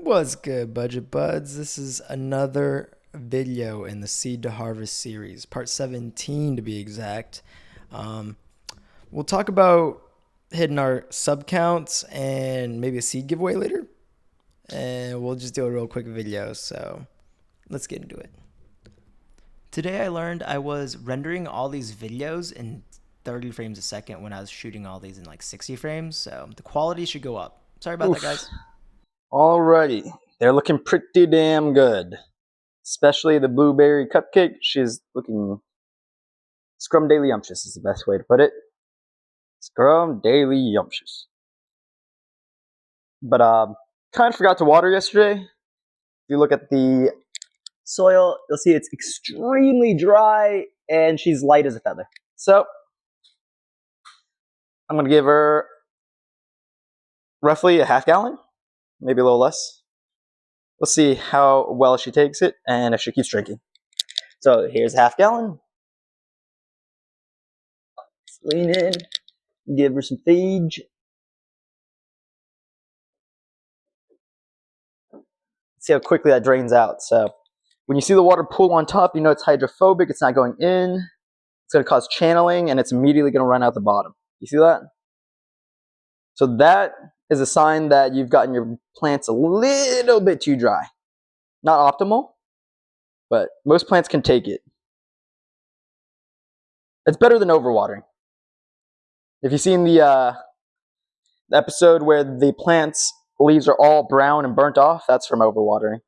What's good, Budget Buds? This is another video in the Seed to Harvest series, part 17 to be exact. Um, we'll talk about hitting our sub counts and maybe a seed giveaway later. And we'll just do a real quick video, so let's get into it. Today I learned I was rendering all these videos in 30 frames a second when I was shooting all these in like 60 frames, so the quality should go up. Sorry about that, guys. Alrighty, they're looking pretty damn good. Especially the blueberry cupcake. She's looking scrumdiddlyumptious is the best way to put it. Scrumdiddlyumptious. But kind of forgot to water yesterday. If you look at the soil, you'll see it's extremely dry and she's light as a feather. So I'm gonna give her roughly a half gallon, maybe a little less. We'll see how well she takes it and if she keeps drinking. So here's a half gallon. Let's lean in, give her some feed. See how quickly that drains out. So when you see the water pool on top, you know it's hydrophobic, it's not going in. It's going to cause channeling and it's immediately going to run out the bottom. You see that? So that is a sign that you've gotten your plants a little bit too dry. Not optimal, but most plants can take it. It's better than overwatering. If you've seen the episode where the plant's leaves are all brown and burnt off, that's from overwatering.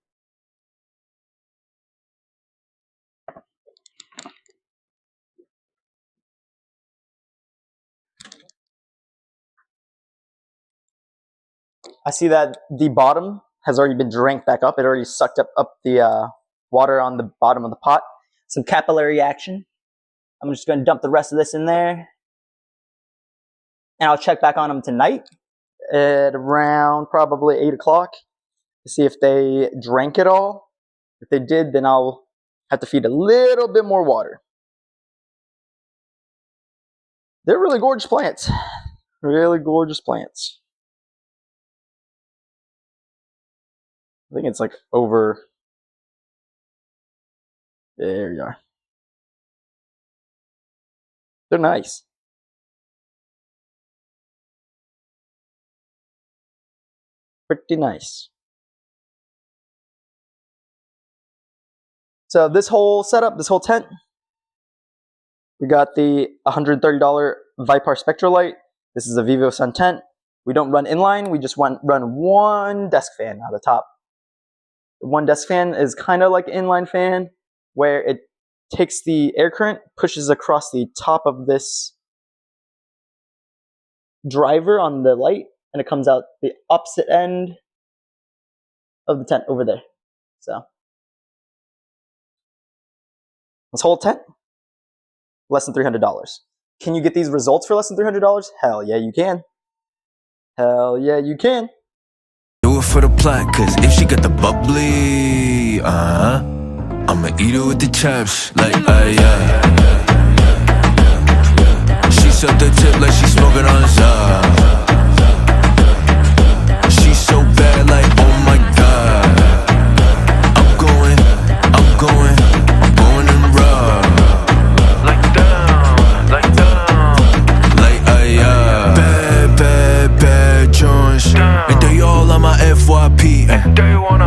I see that the bottom has already been drank back up. It already sucked up the water on the bottom of the pot. Some capillary action. I'm just going to dump the rest of this in there. And I'll check back on them tonight at around probably 8 o'clock to see if they drank it all. If they did, then I'll have to feed a little bit more water. They're really gorgeous plants. Really gorgeous plants. I think it's like over. There you are. They're nice. Pretty nice. So this whole setup, this whole tent, we got the $130 ViparSpectra light. This is a Vivosun tent. We don't run inline, we just run one desk fan on the top. The one desk fan is kind of like an inline fan, where it takes the air current, pushes across the top of this driver on the light, and it comes out the opposite end of the tent over there. So this whole tent, less than $300. Can you get these results for less than $300? Hell yeah, you can. Hell yeah, you can. Do it for the plot, cause if she got the bubbly, I'ma eat her with the chops, like, yeah. She sucked the tip like she smoking on Zazzy. She's so bad, like, oh my god. I'm going in raw. Like yeah. Bad joints. And they all on my FYP.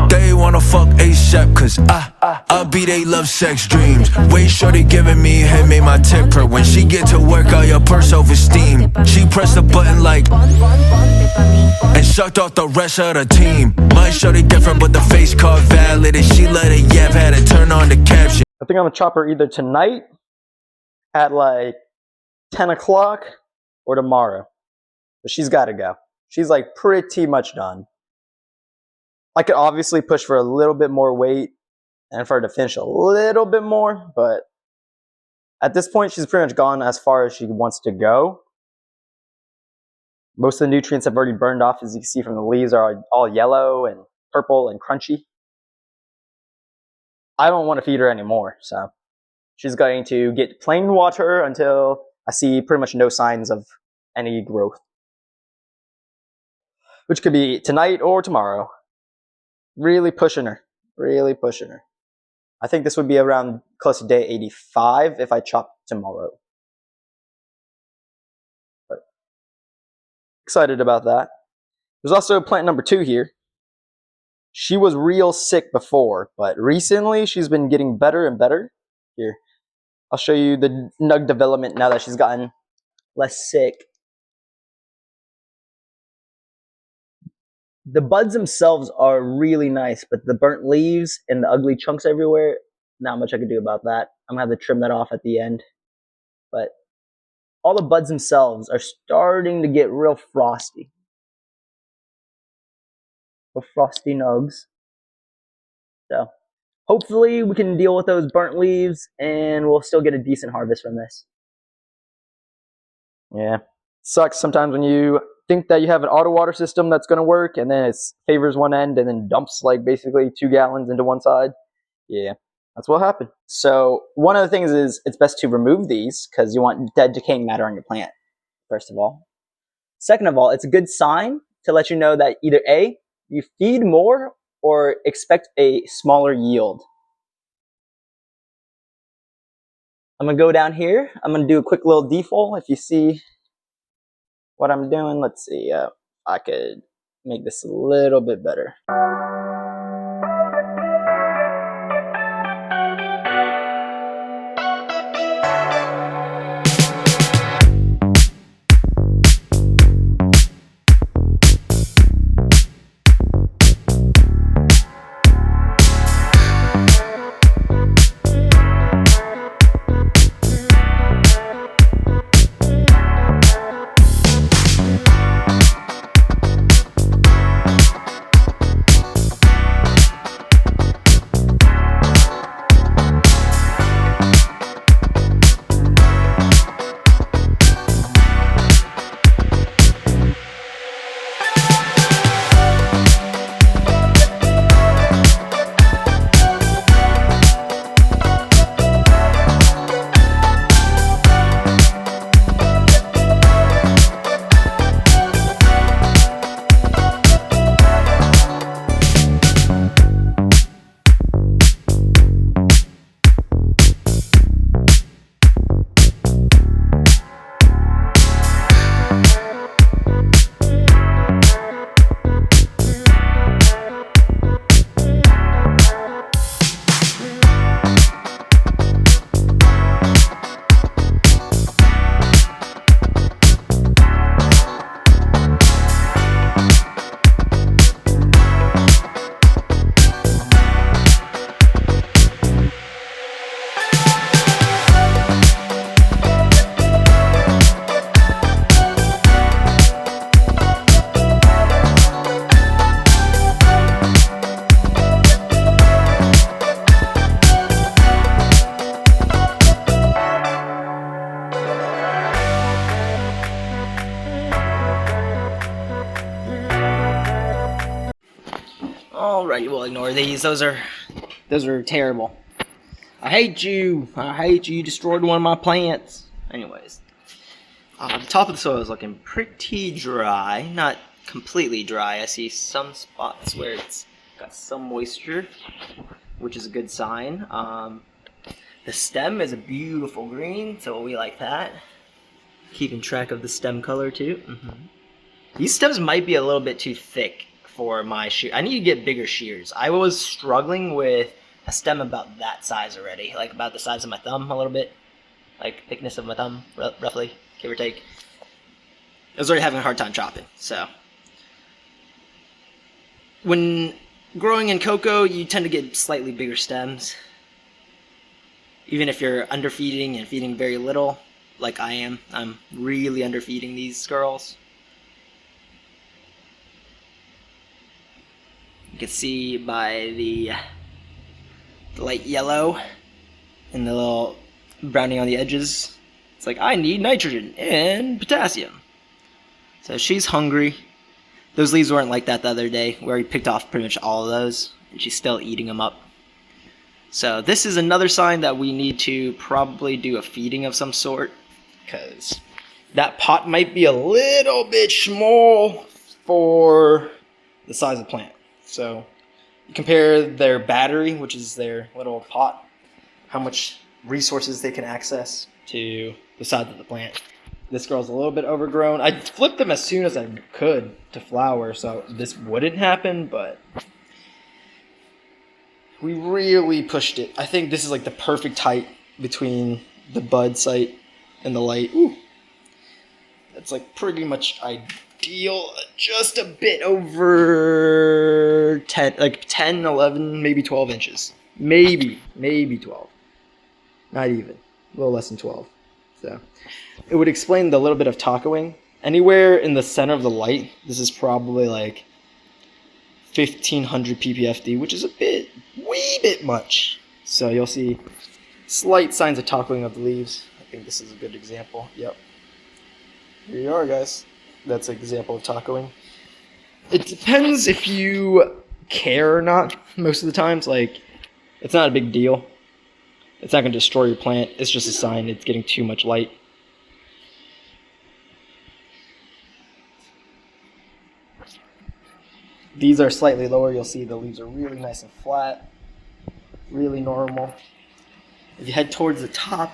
They wanna fuck ASAP, cause I be they love sex dreams. Way shorty giving me head made my temper. When she get to work, all your purse oversteam. She pressed the button like and sucked off the rest of the team. My shorty different, but the face card valid. And she let it yap, had to turn on the caption. I think I'm gonna chop her either tonight at like 10 o'clock or tomorrow. But she's gotta go. She's like pretty much done. I could obviously push for a little bit more weight and for her to finish a little bit more, but at this point she's pretty much gone as far as she wants to go. Most of the nutrients have already burned off, as you can see from the leaves are all yellow and purple and crunchy. I don't want to feed her anymore, so she's going to get plain water until I see pretty much no signs of any growth, which could be tonight or tomorrow. Really pushing her. Really pushing her. I think this would be around close to day 85 if I chop tomorrow. But excited about that. There's also plant number 2 here. She was real sick before, but recently she's been getting better and better. Here, I'll show you the nug development now that she's gotten less sick. The buds themselves are really nice, but the burnt leaves and the ugly chunks everywhere, not much I can do about that. I'm gonna have to trim that off at the end. But all the buds themselves are starting to get real frosty. Real frosty nugs. So hopefully we can deal with those burnt leaves and we'll still get a decent harvest from this. Yeah. Sucks sometimes when you think that you have an auto water system that's going to work and then it favors one end and then dumps like basically 2 gallons into one side. Yeah, that's what happened. So one of the things is it's best to remove these because you want dead decaying matter on your plant, first of all. Second of all, it's a good sign to let you know that either A, you feed more or expect a smaller yield. I'm going to go down here. I'm going to do a quick little defol. If you see what I'm doing, let's see. I could make this a little bit better. Alright, we'll ignore these. Those are terrible. I hate you. I hate you. You destroyed one of my plants. Anyways, the top of the soil is looking pretty dry. Not completely dry. I see some spots where it's got some moisture, which is a good sign. The stem is a beautiful green, so we like that. Keeping track of the stem color too. These stems might be a little bit too thick for my shear. I need to get bigger shears. I was struggling with a stem about that size already, like about the size of my thumb a little bit, like thickness of my thumb, roughly, give or take. I was already having a hard time chopping, so. When growing in cocoa, you tend to get slightly bigger stems. Even if you're underfeeding and feeding very little, like I am. I'm really underfeeding these girls. You can see by the light yellow and the little browning on the edges. It's like, I need nitrogen and potassium. So she's hungry. Those leaves weren't like that the other day, where we picked off pretty much all of those, and she's still eating them up. So this is another sign that we need to probably do a feeding of some sort, because that pot might be a little bit small for the size of the plant. So You compare their battery, which is their little pot, how much resources they can access, to the size of the plant. This girl's a little bit overgrown. I flipped them as soon as I could to flower, so this wouldn't happen, but we really pushed it. I think this is like the perfect height between the bud site and the light. Ooh. That's like pretty much ideal. Just a bit over 10, like 10, 11, maybe 12 inches. Maybe 12. Not even. A little less than 12. So it would explain the little bit of tacoing. Anywhere in the center of the light, this is probably like 1500 ppfd, which is a wee bit much. So you'll see slight signs of tacoing of the leaves. I think this is a good example. Yep. Here you are, guys. That's an example of tacoing. It depends if you care or not. Most of the times, like, it's not a big deal. It's not going to destroy your plant. It's just a sign it's getting too much light. These are slightly lower. You'll see the leaves are really nice and flat. Really normal. If you head towards the top,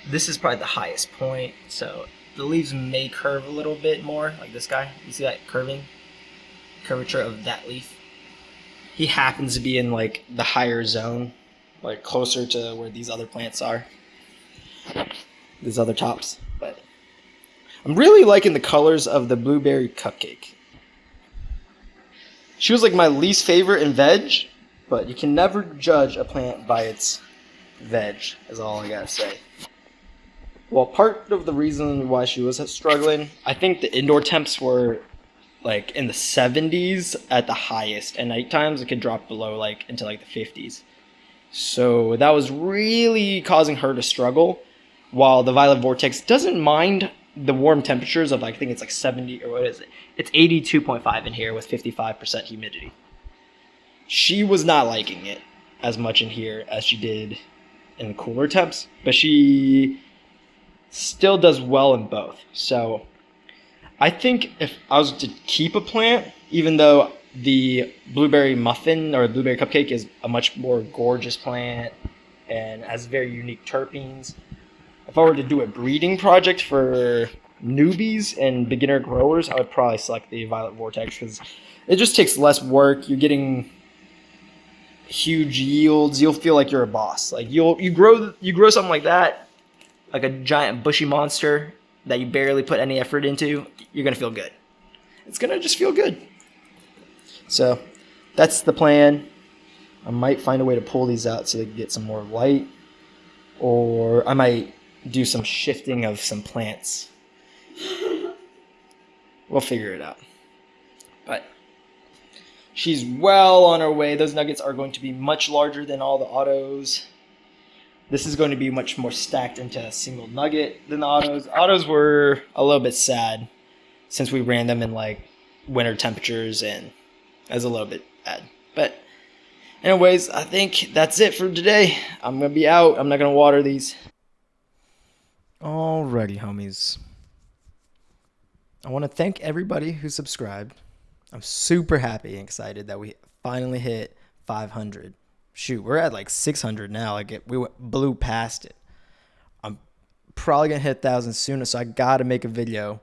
this is probably the highest point. So the leaves may curve a little bit more, like this guy. You see that curvature of that leaf? He happens to be in like the higher zone, like closer to where these other plants are, these other tops. But I'm really liking the colors of the blueberry cupcake. She was like my least favorite in veg, but you can never judge a plant by its veg, is all I gotta say. Well, part of the reason why she was struggling, I think the indoor temps were like in the 70s at the highest, and night times it could drop below like into like the 50s. So that was really causing her to struggle, while the violet vortex doesn't mind the warm temperatures of, I think it's like 70, or what is it? It's 82.5 in here with 55% humidity. She was not liking it as much in here as she did in the cooler temps, but she still does well in both. So I think if I was to keep a plant, even though the blueberry muffin or blueberry cupcake is a much more gorgeous plant and has very unique terpenes, if I were to do a breeding project for newbies and beginner growers, I would probably select the violet vortex because it just takes less work. You're getting huge yields. You'll feel like you're a boss. Like you grow something like that, like a giant bushy monster that you barely put any effort into. You're gonna feel good. It's gonna just feel good. So that's the plan. I might find a way to pull these out so they can get some more light, or I might do some shifting of some plants. We'll figure it out. But she's well on her way. Those nuggets are going to be much larger than all the autos. This is going to be much more stacked into a single nugget than the autos. Autos were a little bit sad since we ran them in like winter temperatures, and it was a little bit bad. But anyways, I think that's it for today. I'm going to be out. I'm not going to water these. Alrighty, homies. I want to thank everybody who subscribed. I'm super happy and excited that we finally hit 500. Shoot, we're at like 600 now. Like we blew past it. I'm probably gonna hit 1,000 soon, so I gotta make a video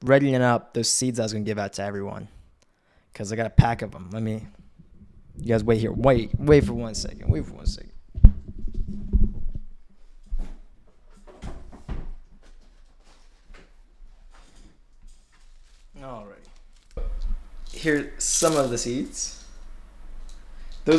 readying up those seeds I was gonna give out to everyone, because I got a pack of them. You guys wait here. Wait for 1 second. Wait for 1 second. Alright. Here's some of the seeds. I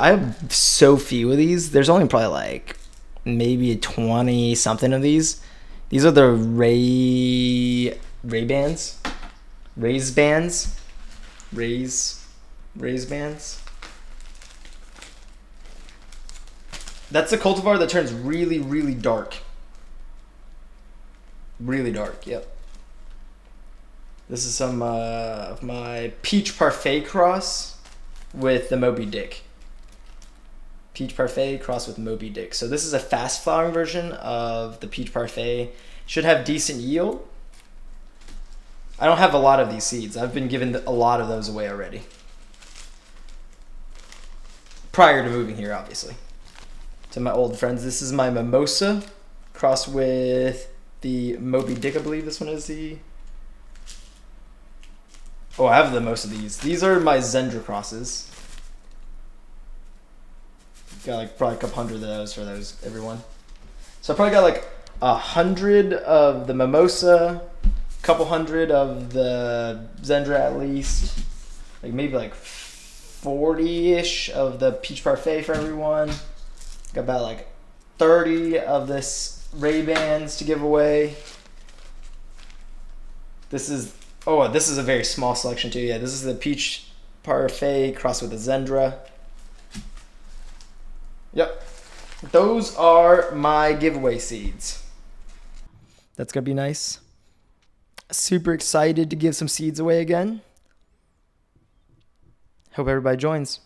have so few of these. There's only probably like maybe 20 something of these. These are the raise bands. That's a cultivar that turns really, really dark. Really dark, yep. This is some of my peach parfait cross with the Moby Dick. Peach parfait cross with Moby Dick. So this is a fast flowering version of the peach parfait. Should have decent yield. I don't have a lot of these seeds. I've been given a lot of those away already. Prior to moving here, obviously. To my old friends, this is my Mimosa crossed with the Moby Dick, I believe this one is the... Oh, I have the most of these. These are my Zendra crosses. Got like probably a couple hundred of those for those, everyone. So I probably got like 100 of the Mimosa, a couple hundred of the Zendra at least, like maybe like 40-ish of the Peach Parfait for everyone. Got about like 30 of this Ray-Bans to give away. This is a very small selection too. Yeah, this is the Peach Parfait crossed with the Zendra. Yep. Those are my giveaway seeds. That's going to be nice. Super excited to give some seeds away again. Hope everybody joins.